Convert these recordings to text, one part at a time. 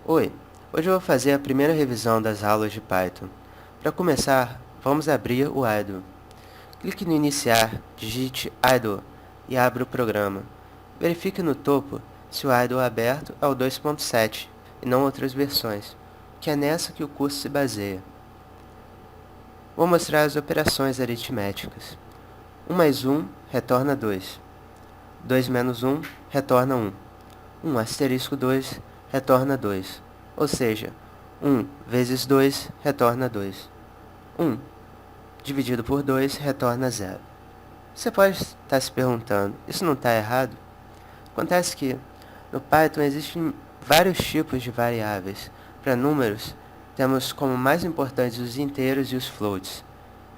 Oi, hoje eu vou fazer a primeira revisão das aulas de Python. Para começar, vamos abrir o idle. Clique no iniciar, digite idle e abra o programa. Verifique no topo se o idle aberto é o 2.7 e não outras versões, que é nessa que o curso se baseia. Vou mostrar as operações aritméticas. 1 mais 1 retorna 2. 2 menos 1 retorna 1. 1 asterisco 2 retorna 2. Ou seja, 1 vezes 2 retorna 2. 1 dividido por 2 retorna 0. Você pode estar se perguntando, isso não está errado? Acontece que no Python existem vários tipos de variáveis. Para números, temos como mais importantes os inteiros e os floats.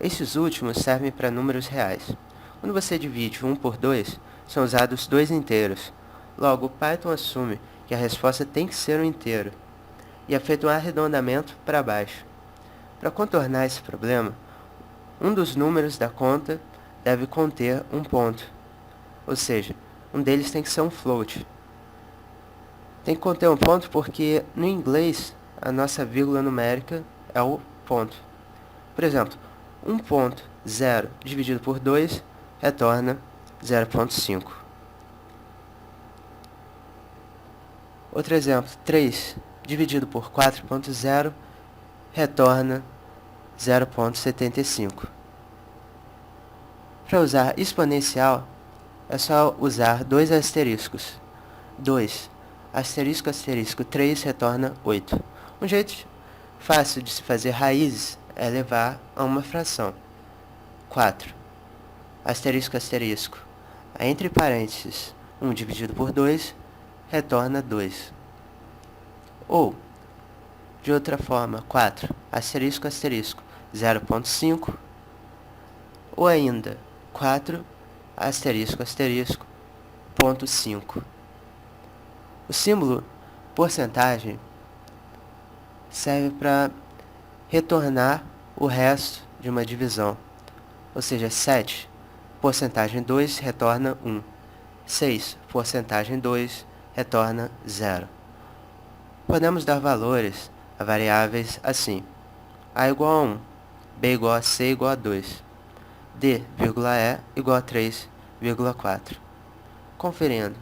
Estes últimos servem para números reais. Quando você divide 1 por 2, são usados dois inteiros. Logo, o Python assume que a resposta tem que ser um inteiro, e é feito um arredondamento para baixo. Para contornar esse problema, um dos números da conta deve conter um ponto, ou seja, um deles tem que ser um float. Tem que conter um ponto porque, no inglês, a nossa vírgula numérica é o ponto. Por exemplo, 1.0 dividido por 2 retorna 0.5. Outro exemplo, 3 dividido por 4.0 retorna 0.75. Para usar exponencial, é só usar dois asteriscos. 2 asterisco asterisco 3 retorna 8. Um jeito fácil de se fazer raízes é levar a uma fração. 4 asterisco asterisco, entre parênteses, 1 dividido por 2 retorna 2. Ou, de outra forma, 4 asterisco asterisco 0.5, ou ainda 4 asterisco asterisco ponto 5. O símbolo porcentagem serve para retornar o resto de uma divisão. Ou seja, 7 porcentagem 2 retorna 1. 6 porcentagem 2 retorna 0. Podemos dar valores a variáveis assim: a igual a 1, b igual a c igual a 2, d, e igual a 3,4. Conferindo,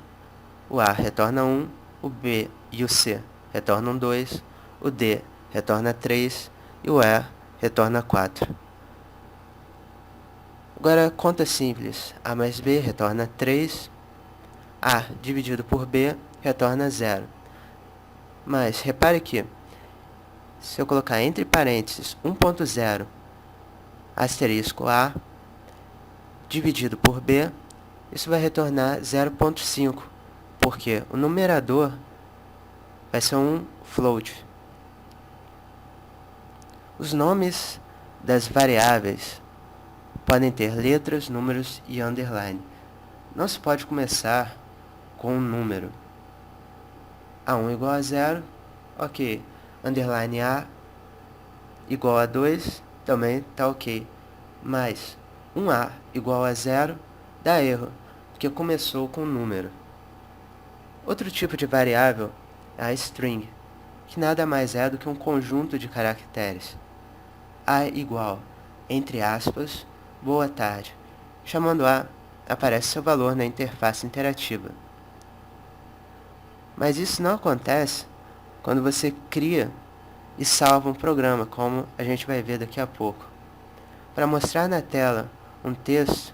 o a retorna 1, o b e o c retornam 2, o d retorna 3 e o e retorna 4. Agora, conta simples. A mais b retorna 3, a dividido por b retorna 0. Mas, repare que, se eu colocar entre parênteses 1.0 asterisco a dividido por b, isso vai retornar 0.5, porque o numerador vai ser um float. Os nomes das variáveis podem ter letras, números e underline. Não se pode começar com um número. A1 igual a 0, ok. Underline A igual a 2, também está ok. Mas 1A igual a 0 dá erro, porque começou com um número. Outro tipo de variável é a string, que nada mais é do que um conjunto de caracteres. A igual, entre aspas, boa tarde. Chamando A, aparece seu valor na interface interativa. Mas isso não acontece quando você cria e salva um programa, como a gente vai ver daqui a pouco. Para mostrar na tela um texto,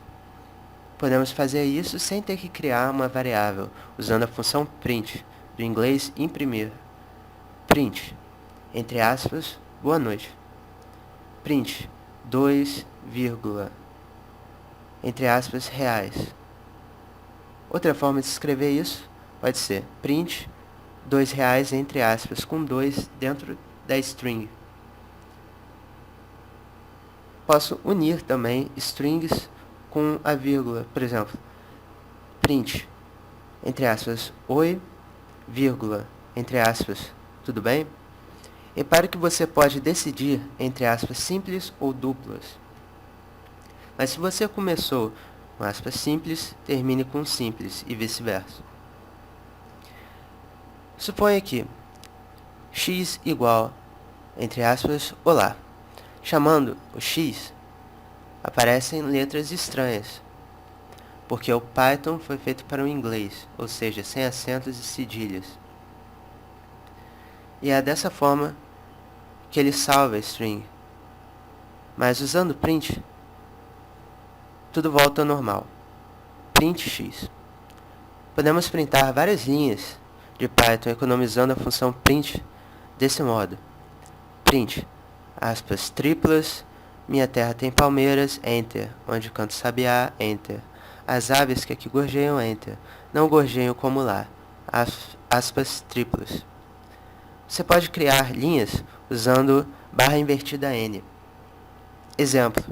podemos fazer isso sem ter que criar uma variável, usando a função print, do inglês imprimir. Print, entre aspas, boa noite. Print, 2, entre aspas, reais. Outra forma de escrever isso pode ser print, 2 reais, entre aspas, com 2 dentro da string. Posso unir também strings com a vírgula. Por exemplo, print, entre aspas, oi, vírgula, entre aspas, tudo bem? Repare que você pode decidir entre aspas simples ou duplas. Mas se você começou com aspas simples, termine com simples e vice-versa. Suponha que x igual, entre aspas, olá. Chamando o x, aparecem letras estranhas, porque o Python foi feito para o inglês, ou seja, sem acentos e cedilhas. E é dessa forma que ele salva a string. Mas usando print, tudo volta ao normal. Print x. Podemos printar várias linhas de Python economizando a função print desse modo. Print, aspas, triplas, minha terra tem palmeiras, enter, onde canto sabiá, enter. As aves que aqui gorjeiam, enter. Não gorjeiam como lá, aspas, triplas. Você pode criar linhas usando barra invertida n. Exemplo,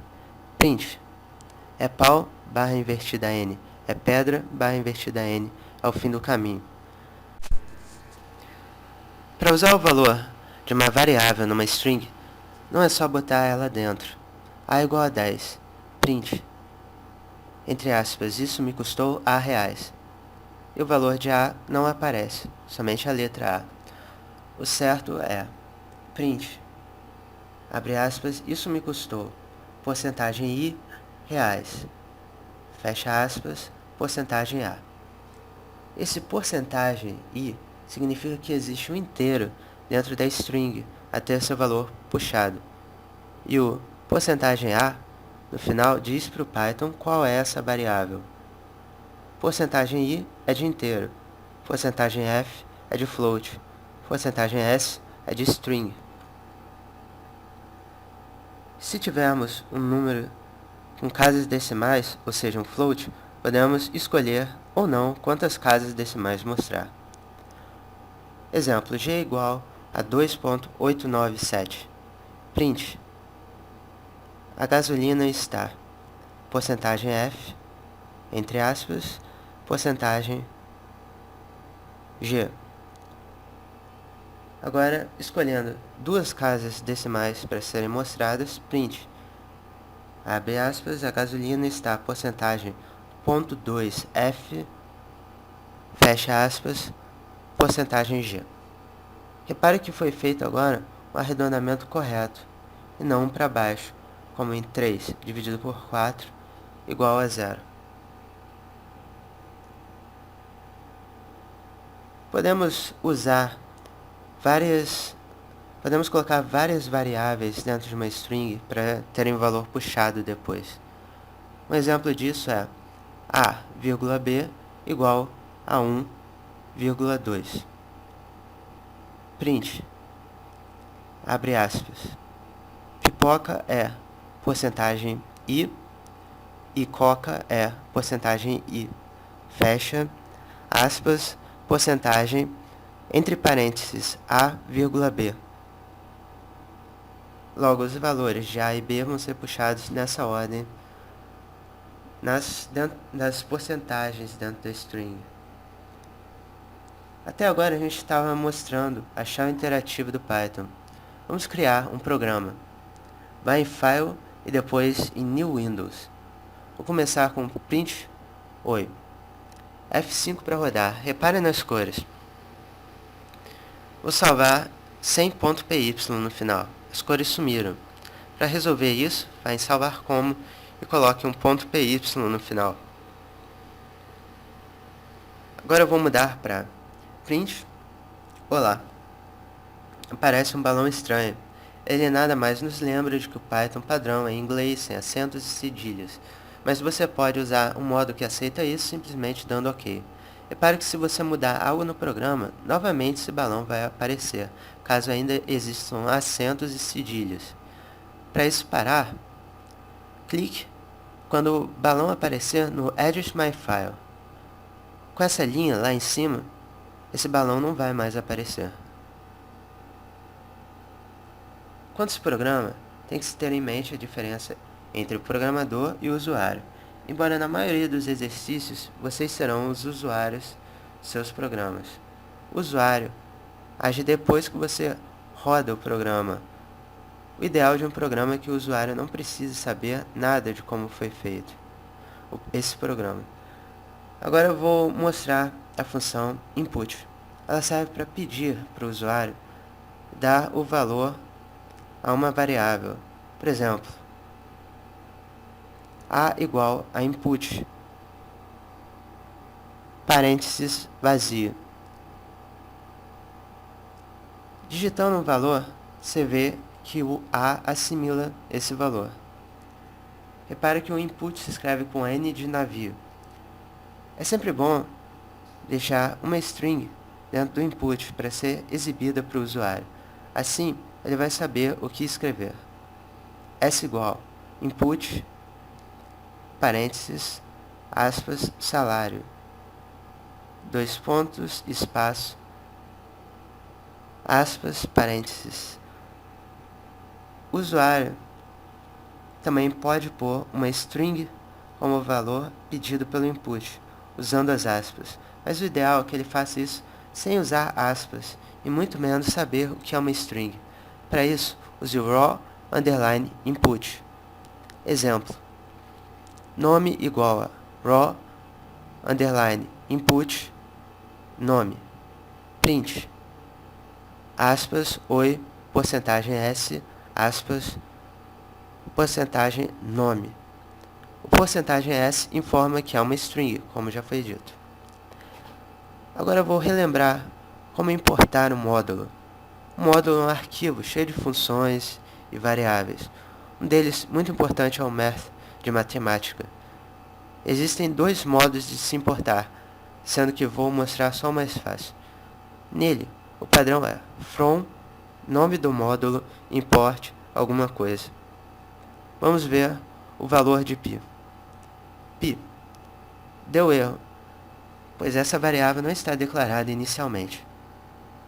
print, é pau, barra invertida n, é pedra, barra invertida n, ao fim do caminho. Para usar o valor de uma variável numa string, não é só botar ela dentro. A igual a 10, print, entre aspas, isso me custou A reais. E o valor de A não aparece, somente a letra A. O certo é print, abre aspas, isso me custou, porcentagem I, reais, fecha aspas, porcentagem A. Esse porcentagem I significa que existe um inteiro dentro da string até seu valor puxado. E o porcentagem A, no final, diz para o Python qual é essa variável. Porcentagem I é de inteiro, porcentagem F é de float, porcentagem S é de string. Se tivermos um número com casas decimais, ou seja, um float, podemos escolher ou não quantas casas decimais mostrar. Exemplo, g é igual a 2.897. Print, a gasolina está, porcentagem F, entre aspas, porcentagem G. Agora, escolhendo duas casas decimais para serem mostradas, print, abre aspas, a gasolina está, porcentagem 0.2 F, fecha aspas, porcentagem G. Repare que foi feito agora um arredondamento correto, e não um para baixo, como em 3 dividido por 4 igual a 0. Podemos colocar várias variáveis dentro de uma string para terem valor puxado depois. Um exemplo disso é a, b igual a 1,2. Print, abre aspas, pipoca é porcentagem I e coca é porcentagem I, fecha aspas, porcentagem, entre parênteses, a,b. Logo, os valores de A e B vão ser puxados nessa ordem das porcentagens dentro da string. Até agora a gente estava mostrando a chave interativa do Python. Vamos criar um programa. Vai em File e depois em New Windows. Vou começar com print oi. F5 para rodar. Repare nas cores. Vou salvar sem .py no final. As cores sumiram. Para resolver isso, vai em salvar como e coloque um .py no final. Agora eu vou mudar para print olá. Aparece um balão estranho. Ele nada mais nos lembra de que o Python padrão é em inglês, sem acentos e cedilhas. Mas você pode usar um modo que aceita isso simplesmente dando OK. Repare que se você mudar algo no programa, novamente esse balão vai aparecer, caso ainda existam acentos e cedilhas. Para isso parar, clique quando o balão aparecer no Edit My File. Com essa linha lá em cima, esse balão não vai mais aparecer. Quando se programa, tem que se ter em mente a diferença entre o programador e o usuário. Embora na maioria dos exercícios, vocês serão os usuários de seus programas. O usuário age depois que você roda o programa. O ideal de um programa é que o usuário não precise saber nada de como foi feito esse programa. Agora eu vou mostrar a função input. Ela serve para pedir para o usuário dar o valor a uma variável. Por exemplo, a igual a input, parênteses vazio. Digitando um valor, você vê que o a assimila esse valor. Repare que o input se escreve com N de navio. É sempre bom deixar uma string dentro do input para ser exibida para o usuário. Assim, ele vai saber o que escrever. S igual input, parênteses, aspas, salário, dois pontos, espaço, aspas, parênteses. O usuário também pode pôr uma string como valor pedido pelo input, usando as aspas. Mas o ideal é que ele faça isso sem usar aspas, e muito menos saber o que é uma string. Para isso, use o raw underline input. Exemplo: nome igual a raw underline input nome. Print, aspas, oi, porcentagem S, aspas, porcentagem nome. O porcentagem S informa que é uma string, como já foi dito. Agora eu vou relembrar como importar um módulo. Um módulo é um arquivo cheio de funções e variáveis. Um deles, muito importante, é o math, de matemática. Existem dois modos de se importar, sendo que vou mostrar só o mais fácil. Nele, o padrão é from, nome do módulo, import alguma coisa. Vamos ver o valor de π. Π. Deu erro, pois essa variável não está declarada inicialmente.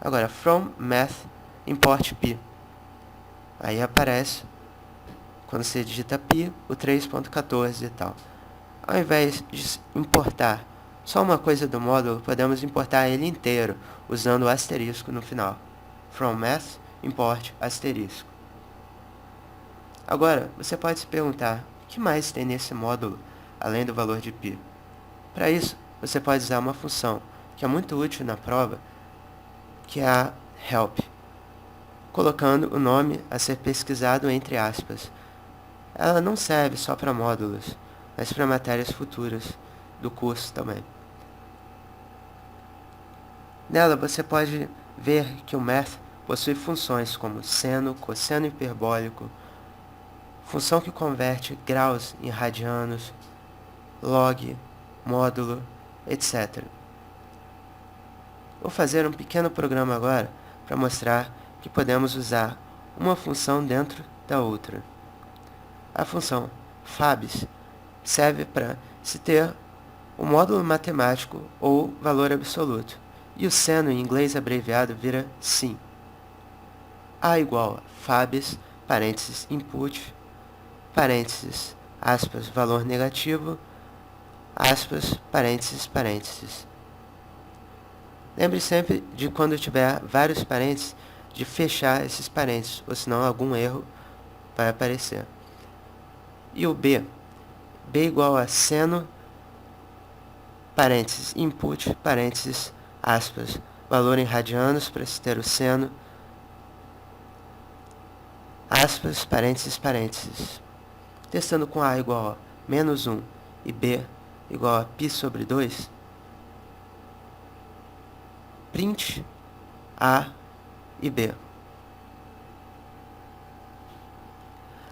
Agora, from math import π. Aí aparece, quando você digita π, o 3.14 e tal. Ao invés de importar só uma coisa do módulo, podemos importar ele inteiro, usando o asterisco no final. From math import asterisco. Agora, você pode se perguntar, o que mais tem nesse módulo, além do valor de π? Para isso, você pode usar uma função, que é muito útil na prova, que é a help, colocando o nome a ser pesquisado entre aspas. Ela não serve só para módulos, mas para matérias futuras do curso também. Nela você pode ver que o math possui funções como seno, cosseno hiperbólico, função que converte graus em radianos, log, módulo, etc. Vou fazer um pequeno programa agora para mostrar que podemos usar uma função dentro da outra. A função fabs serve para se ter o módulo matemático ou valor absoluto, e o seno em inglês abreviado vira sim. A igual a fabs, parênteses, input, parênteses, aspas, valor negativo, aspas, parênteses, parênteses. Lembre sempre de, quando tiver vários parênteses, de fechar esses parênteses, ou senão algum erro vai aparecer. E o B? B igual a seno, parênteses, input, parênteses, aspas, valor em radianos para se ter o seno, aspas, parênteses, parênteses. Testando com A igual a menos 1 e B igual a π sobre 2, print A e B.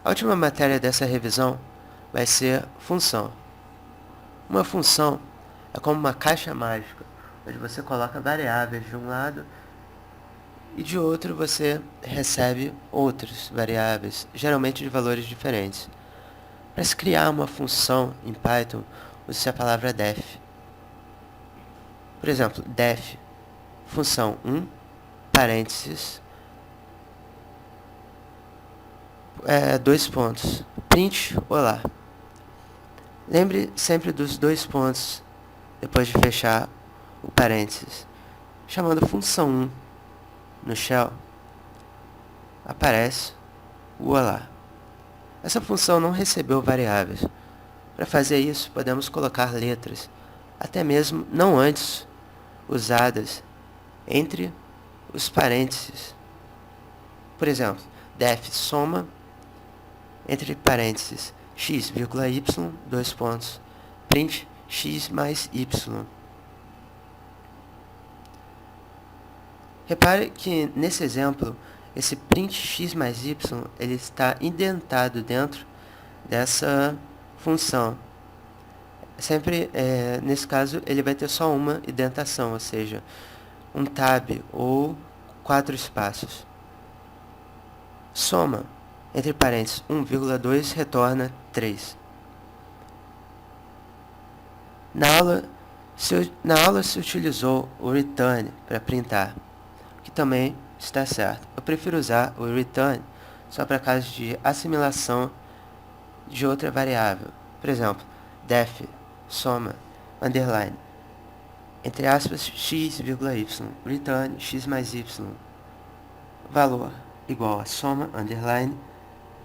A última matéria dessa revisão vai ser função. Uma função é como uma caixa mágica, onde você coloca variáveis de um lado e de outro você recebe outras variáveis, geralmente de valores diferentes. Para se criar uma função em Python, use a palavra def. Por exemplo, def, função 1, parênteses, dois pontos, print, olá. Lembre sempre dos dois pontos depois de fechar o parênteses. Chamando função 1 no shell, aparece o olá. Essa função não recebeu variáveis. Para fazer isso, podemos colocar letras, até mesmo não antes usadas, entre os parênteses. Por exemplo, def soma, entre parênteses, x, y, dois pontos, print x mais y. Repare que nesse exemplo, esse print x mais y, ele está indentado dentro dessa função. Sempre, nesse caso, ele vai ter só uma indentação, ou seja, um tab ou 4 espaços. Soma, entre parênteses, 1,2 retorna 3. Na aula se utilizou o return para printar, que também está certo. Eu prefiro usar o return só para casos de assimilação de outra variável. Por exemplo, def soma underline entre aspas x, y, return x mais y, valor igual a soma underline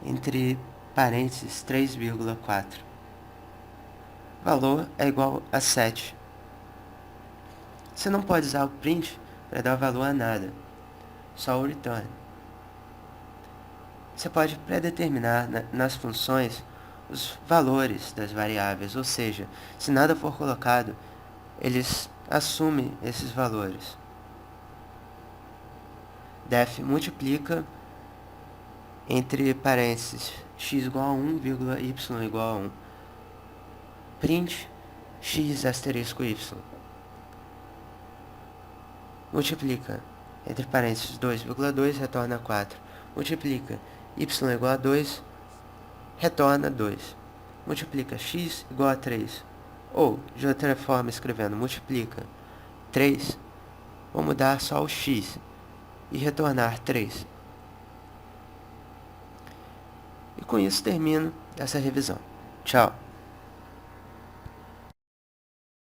entre parênteses 3,4. Valor é igual a 7. Você não pode usar o print para dar valor a nada, só o return. Você pode predeterminar nas funções os valores das variáveis, ou seja, se nada for colocado, eles assumem esses valores. Def multiplica entre parênteses x igual a 1, y igual a 1. Print x asterisco y. Multiplica entre parênteses 2,2 retorna 4. Multiplica y igual a 2 retorna 2. Multiplica x igual a 3. Ou, de outra forma, escrevendo multiplica 3, vou mudar só o x e retornar 3. E com isso termino essa revisão. Tchau!